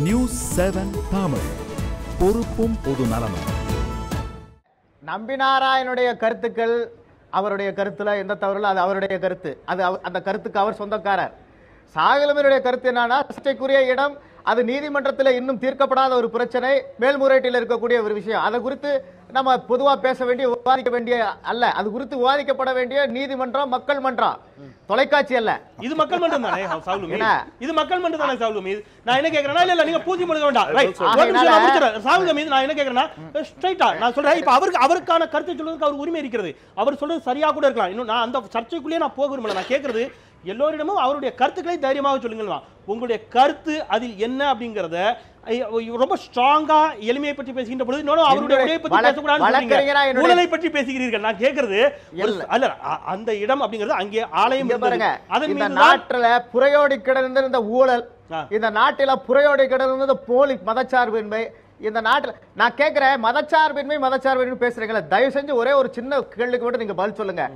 News 7 Tamil, பொறுப்பும் பொது நலமும். நம்பினாராயனுடைய கருத்துக்கள் அவருடைய கருத்துல எந்த தவறுல அது அவருடைய கருத்து. அது அந்த கருத்துக்கு அவர் சொந்தக்காரர். சாகலமனுடைய கருத்து என்னன்னா, சர்ச்சைக்குரிய இடம் அது நீதிமன்றத்தில் இன்னும் தீர்க்கப்படாத ஒரு பிரச்சனை, மேல்முறையீட்டில் இருக்கக்கூடிய ஒரு விஷயம். அதை குறித்து நம்ம பொதுவா பேச வேண்டிய, விவாதிக்க வேண்டிய அல்ல. அது குறித்து விவாதிக்கப்பட வேண்டிய நீதிமன்றம், மக்கள் மன்றம், தொலைக்காட்சி அல்ல. இது மக்கள் மன்றம் தானே சாகுலுமி? இது மக்கள் மன்றம் தானே சாகுலுமி? நான் என்ன கேக்குறேன்னா, இல்ல நீங்க பூஜை பண்ண வேண்டாம். ரைட், சாகுலுமி நான் என்ன கேக்குறேன்னா, ஸ்ட்ரைட்டா நான் சொல்றேன். இப்ப அவருக்கான கருத்தை சொல்றதுக்கு அவர் உரிமை இருக்கிறது. அவர் சொல்றது சரியா கூட இருக்கலாம். இன்னும் நான் அந்த சர்ச்சைக்குள்ளேயே நான் போக விரும்பல. நான் கேக்குறது எல்லோரிடமும் அவருடைய கருத்துக்களை தைரியமாக சொல்லுங்க. உங்களுடைய கருத்து அதில் என்ன அப்படிங்கறத ரொம்ப ஸ்ட்ராங்கா எளிமையை பற்றி பேசுகின்ற பொழுது அவருடைய உடையை பற்றி பேசக்கூடாது, ஊழலை பற்றி பேசுகிறீர்கள். நான் கேட்கறது அல்ல, அந்த இடம் அப்படிங்கிறது அங்கே ஆலயம் இந்த நாட்டில் புறையோடி கிடந்த இந்த ஊழல், இந்த நாட்டில புறையோடி கிடந்த போலி மதச்சார்பின்மை, இந்த நாட்டில் நான் கேட்கிறேன், மதச்சார்பின்மை பேசுறீங்களா? தயவு செஞ்சு ஒரே ஒரு சின்ன கேள்விக்கு மட்டும் நீங்க பதில் சொல்லுங்க.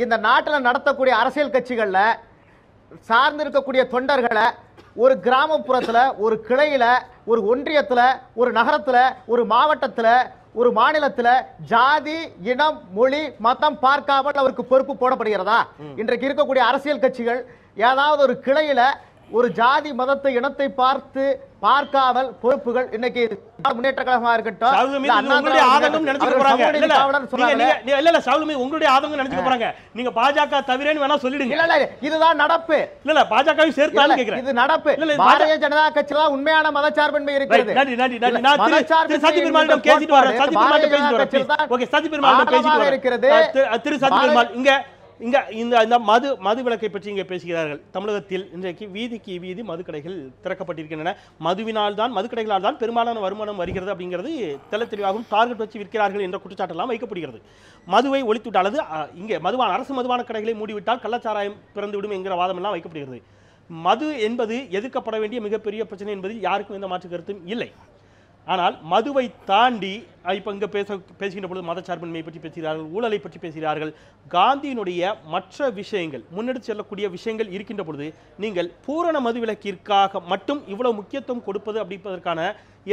இந்த நாட்டில் நடத்தக்கூடிய அரசியல் கட்சிகள்ல சார்ந்து இருக்கக்கூடிய தொண்டர்களை ஒரு கிராமப்புறத்துல, ஒரு கிளையில, ஒரு ஒன்றியத்துல, ஒரு நகரத்துல, ஒரு மாவட்டத்துல, ஒரு மாநிலத்துல ஜாதி, இனம், மொழி, மதம் பார்க்காமல் அவருக்கு பொறுப்பு போடப்படுகிறதா? இன்றைக்கு இருக்கக்கூடிய அரசியல் கட்சிகள் ஏதாவது ஒரு கிளையில ஒரு ஜாதி, மதத்தை, இனத்தை பார்க்காமல் பொறுப்புகள் இன்னைக்கு முன்னேற்ற கழகமா இருக்கட்டும், உங்களுடைய ஆதங்கம் நினைச்சுக்க போறாங்க. இல்ல சாகுலுமி, உங்களுடைய ஆதங்கம் நினைச்சுக்க போறாங்க. நீங்க பாஜக தவிரன்னு வேணா சொல்லிடுங்க. இல்ல இதுதான் நடப்பு. இல்ல பாஜகவை சேர்த்தாலும் கேக்குறேன். இது நடப்பு. பாரதிய ஜனதா கட்சியில உண்மையான மதச்சார்பின்மை இருக்கிறது. நான் சத்தி பெருமாளிடம் பேசிட்டு வரேன். சத்தி பெருமாளிடம் பேசிட்டு வரேன். ஓகே, சத்தி பெருமாளிடம் பேசிட்டு வரேன். திரு சத்தி பெருமாள் இங்க இந்த மது விலக்கை பற்றி இங்கே பேசுகிறார்கள். தமிழகத்தில் இன்றைக்கு வீதிக்கு வீதி மதுக்கடைகள் திறக்கப்பட்டிருக்கின்றன. மதுவினால் தான், மதுக்கடைகளால் தான் பெரும்பாலான வருமானம் வருகிறது அப்படிங்கிறது தெல்ல தெளிவாகவும் டார்கெட் வச்சு விற்கிறார்கள் என்ற குற்றச்சாட்டெல்லாம் வைக்கப்படுகிறது. மதுவை ஒழித்துவிட்டால், அல்லது இங்கே அரசு மதுபான கடைகளை மூடிவிட்டால் கள்ளச்சாராயம் பிறந்துவிடும் என்கிற வாதம் எல்லாம் வைக்கப்படுகிறது. மது என்பது எதிர்க்கப்பட வேண்டிய மிகப்பெரிய பிரச்சனை என்பதில் யாருக்கும் எந்த மாற்று கருத்தும் இல்லை. ஆனால் மதுவை தாண்டி இப்போ இங்கே பேசுகின்ற பொழுது மதச்சார்பின்மையை பற்றி பேசுகிறார்கள், ஊழலை பற்றி பேசுகிறார்கள். காந்தியினுடைய மற்ற விஷயங்கள், முன்னெடுத்து செல்லக்கூடிய விஷயங்கள் இருக்கின்ற பொழுது நீங்கள் பூரண மதுவிலக்கிற்காக மட்டும் இவ்வளவு முக்கியத்துவம் கொடுப்பது அப்படிப்பதற்கான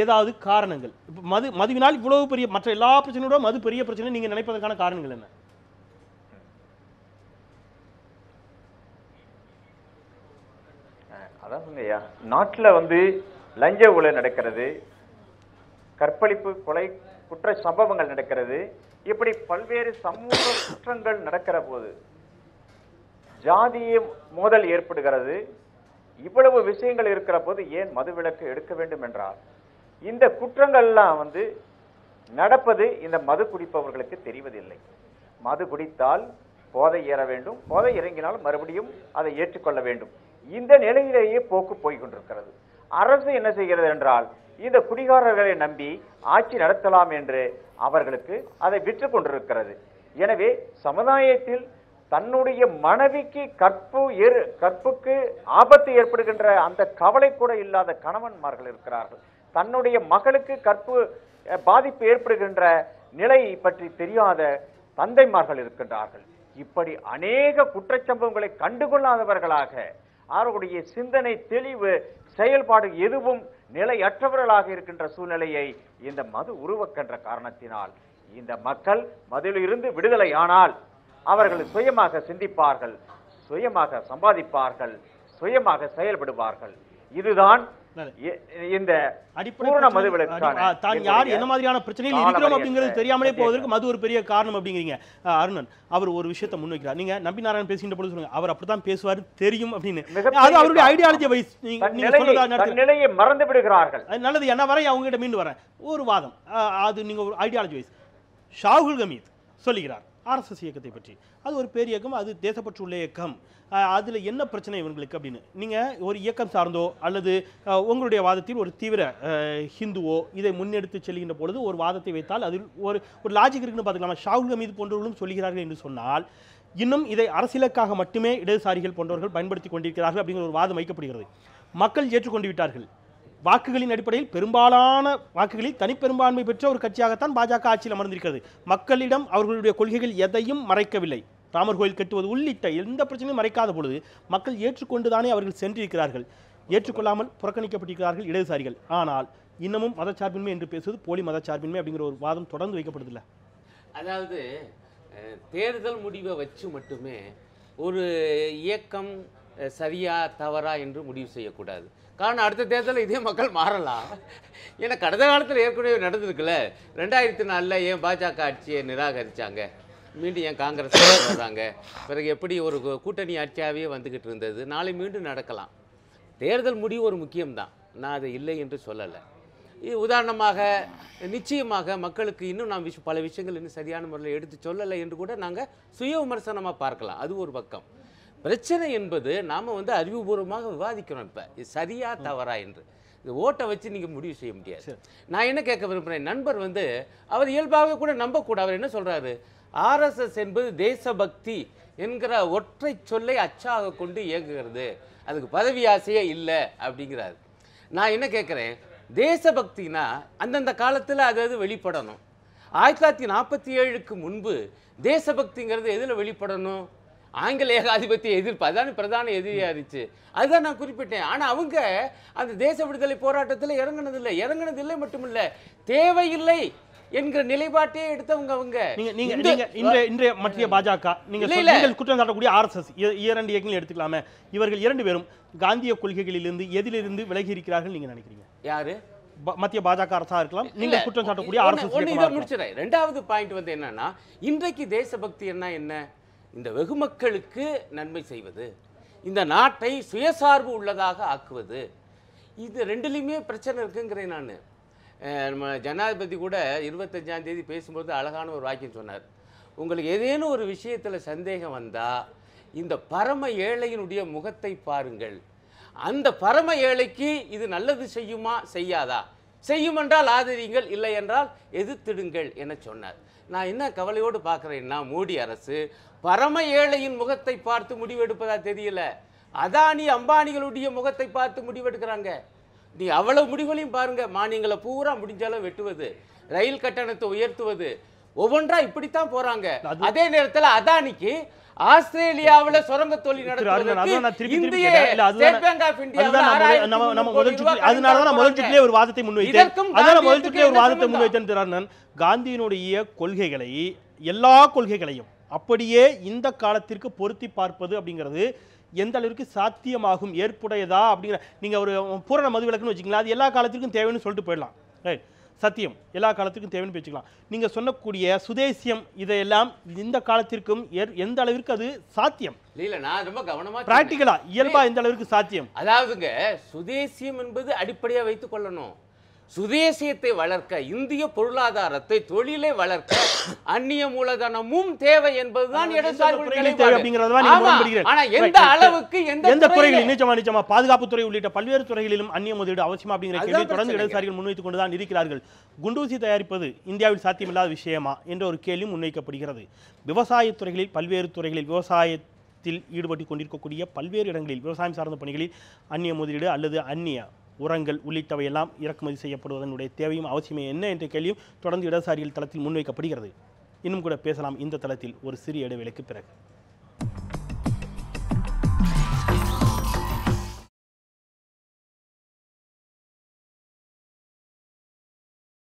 ஏதாவது காரணங்கள்? மதுவினால் இவ்வளவு பெரிய, மற்ற எல்லா பிரச்சனையோட மது பெரிய பிரச்சனை நீங்க நினைப்பதற்கான காரணங்கள் என்ன? அதான் நாட்டில் லஞ்ச ஊழல் நடக்கிறது, கற்பழிப்பு, கொலை, குற்ற சம்பவங்கள் நடக்கிறது. இப்படி பல்வேறு சமூக குற்றங்கள் நடக்கிற போது ஜாதிய மோதல் ஏற்படுகிறது. இவ்வளவு விஷயங்கள் இருக்கிற போது ஏன் மதுவிலக்கு எடுக்க வேண்டும் என்றால், இந்த குற்றங்கள்லாம் நடப்பது இந்த மது குடிப்பவர்களுக்கு தெரிவதில்லை. மது குடித்தால் போதை ஏற வேண்டும், போதை இறங்கினால் மறுபடியும் அதை ஏற்றுக்கொள்ள வேண்டும். இந்த நிலையிலேயே போக்கு போய்கொண்டிருக்கிறது. அரசு என்ன செய்கிறது என்றால், இந்த குடிகாரர்களை நம்பி ஆட்சி நடத்தலாம் என்று அவர்களுக்கு அதை விற்று கொண்டிருக்கிறது. எனவே சமுதாயத்தில் தன்னுடைய மனைவிக்கு கற்புக்கு ஆபத்து ஏற்படுகின்ற அந்த கவலை கூட இல்லாத கணவன்மார்கள் இருக்கிறார்கள். தன்னுடைய மகளுக்கு கற்பு பாதிப்பு ஏற்படுகின்ற நிலை பற்றி தெரியாத தந்தைமார்கள் இருக்கின்றார்கள். இப்படி அநேக குற்றச்சம்பவங்களை கண்டுகொள்ளாதவர்களாக, அவர்களுடைய சிந்தனை தெளிவு, செயல்பாடு எதுவும் நிலையற்றவர்களாக இருக்கின்ற சூழ்நிலையை இந்த மது உருவாக்கின்ற காரணத்தினால் இந்த மக்கள் மதிலிருந்து விடுதலை ஆனால் அவர்கள் சுயமாக சிந்திப்பார்கள், சுயமாக சம்பாதிப்பார்கள், சுயமாக செயல்படுவார்கள். இதுதான் இந்த பூரண மதுவிலக்கான தான் யார் என்ன மாதிரியான பிரச்சனையில் இருக்கிறோம் அப்படிங்கிறது தெரியாமலே போவதற்கு மது ஒரு பெரிய காரணம் அப்படிங்கிறீங்க. அருணன் அவர் ஒரு விஷயத்தை முன்வைக்கிறார். நீங்க நம்பி நாராயணன் பேசுகின்ற பொழுது சொல்லுங்க, அவர் அப்படித்தான் பேசுவார் தெரியும் அப்படின்னு. அது அவருடைய ஐடியாலஜி வைஸ் நிலையை மறந்து விடுகிறார்கள். நல்லது, என்ன வரை அவங்க கிட்ட மீண்டு வரேன். ஒரு வாதம், அது நீங்க ஒரு ஐடியாலஜி வைஸ் ஷாகுல் ஹமீத் சொல்லுகிறார் ஆர்எஸ்எஸ் இயக்கத்தை பற்றி. அது ஒரு பெரிய இயக்கம், அது தேசப்பற்றுள்ள இயக்கம், அதில் என்ன பிரச்சனை இவங்களுக்கு அப்படின்னு. நீங்கள் ஒரு இயக்கம் சார்ந்தோ அல்லது உங்களுடைய வாதத்தில் ஒரு தீவிர ஹிந்துவோ இதை முன்னெடுத்து செல்கின்ற பொழுது ஒரு வாதத்தை வைத்தால் அதில் ஒரு லாஜிக் இருக்குன்னு பார்த்துக்கலாம். ஷாகுல் ஹமீத் போன்றவர்களும் சொல்கிறார்கள் என்று சொன்னால், இன்னும் இதை அரசியலுக்காக மட்டுமே இடதுசாரிகள் போன்றவர்கள் பயன்படுத்தி கொண்டிருக்கிறார்கள் அப்படிங்கிற ஒரு வாதம் வைக்கப்படுகிறது. மக்கள் ஏற்றுக்கொண்டு விட்டார்கள். வாக்குகளின் அடிப்படையில் பெரும்பாலான வாக்குகளில் தனிப்பெரும்பான்மை பெற்ற ஒரு கட்சியாகத்தான் பாஜக ஆட்சியில் அமர்ந்திருக்கிறது. மக்களிடம் அவர்களுடைய கொள்கைகள் எதையும் மறைக்கவில்லை. ராமர் கோயில் கட்டுவது உள்ளிட்ட எந்த பிரச்சனையும் மறைக்காத பொழுது மக்கள் ஏற்றுக்கொண்டுதானே அவர்கள் சென்றிருக்கிறார்கள். ஏற்றுக்கொள்ளாமல் புறக்கணிக்கப்பட்டிருக்கிறார்கள் இடதுசாரிகள். ஆனால் இன்னமும் மதச்சார்பின்மை என்று பேசுவது போலி மதச்சார்பின்மை அப்படிங்கிற ஒரு வாதம் தொடர்ந்து வைக்கப்படுதில்ல. அதாவது தேர்தல் முடிவை வச்சு மட்டுமே ஒரு இயக்கம் சரியா தவறா என்று முடிவு செய்யக்கூடாது. காரணம் அடுத்த தேர்தலில் இதே மக்கள் மாறலாம். ஏன்னா கடந்த காலத்தில் ஏற்கனவே நடந்திருக்குல்ல. 2004 ஏன் பாஜக ஆட்சியை நிராகரித்தாங்க, மீண்டும் ஏன் காங்கிரஸ் வர்றாங்க, பிறகு எப்படி ஒரு கூட்டணி ஆட்சியாகவே வந்துக்கிட்டு இருந்தது, நாளை மீண்டும் நடக்கலாம். தேர்தல் முடிவு ஒரு முக்கியம்தான், நான் அதை இல்லை என்று சொல்லலை. இது உதாரணமாக நிச்சயமாக மக்களுக்கு இன்னும் நாம் பல விஷயங்கள் இன்னும் சரியான முறையில் எடுத்து சொல்லலை என்று கூட நாங்கள் சுய விமர்சனமாக பார்க்கலாம். அது ஒரு பக்கம். பிரச்சனை என்பது நாம் அறிவுபூர்வமாக விவாதிக்கிறோம். இப்போ இது சரியா தவறா என்று இந்த ஓட்டை வச்சு நீங்கள் முடிவு செய்ய முடியாது. நான் என்ன கேட்க விரும்புகிறேன், நண்பர் அவர் இயல்பாகவே கூட நம்பக்கூடாது. அவர் என்ன சொல்கிறாரு, ஆர்எஸ்எஸ் என்பது தேசபக்தி என்கிற ஒற்றை சொல்லை அச்சாக கொண்டு இயங்குகிறது, அதுக்கு பதவி ஆசையே இல்லை அப்படிங்கிறாரு. நான் என்ன கேட்குறேன், தேசபக்தினா அந்தந்த காலத்தில் அது வெளிப்படணும். 1947க்கு முன்பு தேசபக்திங்கிறது எதில் வெளிப்படணும்? ஆங்கில ஏகாதிபத்திய எதிர்ப்பு, அதான் பிரதான எதிரியா இருந்துச்சு. அதுதான் நான் குறிப்பிட்டேன். ஆனால் அவங்க அந்த தேச விடுதலை போராட்டத்தில் இறங்கினதில்லை மட்டுமில்லை, தேவையில்லை என்கிற நிலைப்பாட்டையே எடுத்தவங்க அவங்க. இன்றைய மத்திய பாஜக நீங்கள் குற்றம் சாட்டக்கூடிய ஆர்எஸ்எஸ் இரண்டு இயக்கங்கள் எடுத்துக்கலாமே, இவர்கள் இரண்டு பேரும் காந்திய கொள்கைகளிலிருந்து எதிலிருந்து விலகி இருக்கிறார்கள் நீங்க நினைக்கிறீங்க? யாரு? மத்திய பாஜக அரசா இருக்கலாம், நீங்க குற்றம் சாட்டக்கூடிய ஆர்எஸ்எஸ். முடிச்சிடறேன். ரெண்டாவது பாயிண்ட் என்னன்னா, இன்றைக்கு தேசபக்தி என்ன? இந்த வெகுமக்களுக்கு நன்மை செய்வது, இந்த நாட்டை சுயசார்பு உள்ளதாக ஆக்குவது. இது ரெண்டுலையுமே பிரச்சனை இருக்குங்கிறேன் நான். நம்ம ஜனாதிபதி கூட 25ஆம் தேதி பேசும்போது அழகான ஒரு வாக்கியம் சொன்னார். உங்களுக்கு ஏதேனும் ஒரு விஷயத்தில் சந்தேகம் வந்தால் இந்த பரம ஏழையினுடைய முகத்தை பாருங்கள், அந்த பரம ஏழைக்கு இது நல்லது செய்யுமா செய்யாதா, செய்யும் என்றால் ஆதரியுங்கள், இல்லை என்றால் எதிர்த்திடுங்கள் என சொன்னார். நான் என்ன கவலையோடு பார்க்குறேன்னா, மோடி அரசு பரம ஏழையின் முகத்தை பார்த்து முடிவெடுப்பதா தெரியல, அதானி அம்பானிகளுடைய முகத்தை பார்த்து முடிவெடுக்கிறாங்க. நீ அவ்வளவு முடிவுகளையும் பாருங்க, மானியங்களை பூரா முடிஞ்சாலும் வெட்டுவது, ரயில் கட்டணத்தை உயர்த்துவது, ஒவ்வொன்றா இப்படித்தான் போறாங்க. அதே நேரத்தில் அதானிக்கு ஆஸ்திரேலியாவில் சுரங்க தொழில் நடத்துவதற்கு இந்திய ஸ்டேட் பேங்க் ஆஃப் இந்தியாவில் காந்தியினுடைய கொள்கைகளை, எல்லா கொள்கைகளையும் அப்படியே இந்த காலத்திற்கு பொருத்தி பார்ப்பது அப்படிங்கிறது எந்த அளவிற்கு சாத்தியமாகும், ஏற்புடையதா அப்படிங்கிற, நீங்க ஒரு பூரண மதுவிலக்குன்னு வச்சுக்கலாம், அது எல்லா காலத்திற்கும் தேவைன்னு சொல்லிட்டு போயிடலாம். ரைட், சத்தியம் எல்லா காலத்திற்கும் தேவைன்னு பேசிக்கலாம். நீங்க சொன்னக்கூடிய சுதேசியம் இதையெல்லாம் இந்த காலத்திற்கும் எந்த அளவிற்கு அது சாத்தியம்? இல்ல, நான் ரொம்ப கவனமா பிராக்டிகலா இயல்பா எந்த அளவிற்கு சாத்தியம்? அதாவதுங்க, சுதேசியம் என்பது அடிப்படையா வைத்துக் கொள்ளணும். சுதேசியத்தை வளர்க்க, இந்திய பொருளாதாரத்தை, தொழிலை வளர்க்க அந்நிய மூலதனமும் தேவை என்பதுதான் எந்த அளவுக்கு எந்த துறைகளில் நிச்சயமா பாதுகாப்பு துறை உள்ளிட்ட பல்வேறு துறைகளிலும் அந்நிய முதலீடு அவசியம் அப்படிங்கிற கேள்வி தொடர்ந்து இடதுசாரிகள் முன்வைத்துக் கொண்டுதான் இருக்கிறார்கள். குண்டூசி தயாரிப்பது இந்தியாவில் சாத்தியமில்லாத விஷயமா என்ற ஒரு கேள்வி முன்வைக்கப்படுகிறது. விவசாய துறைகளில், பல்வேறு துறைகளில் விவசாயத்தில் ஈடுபட்டு கொண்டிருக்கக்கூடிய பல்வேறு இடங்களில் விவசாயம் சார்ந்த பணிகளில் அந்நிய முதலீடு அல்லது அந்நிய உரங்கள் உள்ளிட்டவையெல்லாம் இறக்குமதி செய்யப்படுவதனுடைய தேவையும் அவசியமே என்ன என்ற கேள்வியும் தொடர்ந்து இடதுசாரிகள் தளத்தில் முன்வைக்கப்படுகிறது. இன்னும் கூட பேசலாம் இந்த தளத்தில் ஒரு சிறிய இடைவேளைக்கு பிறகு.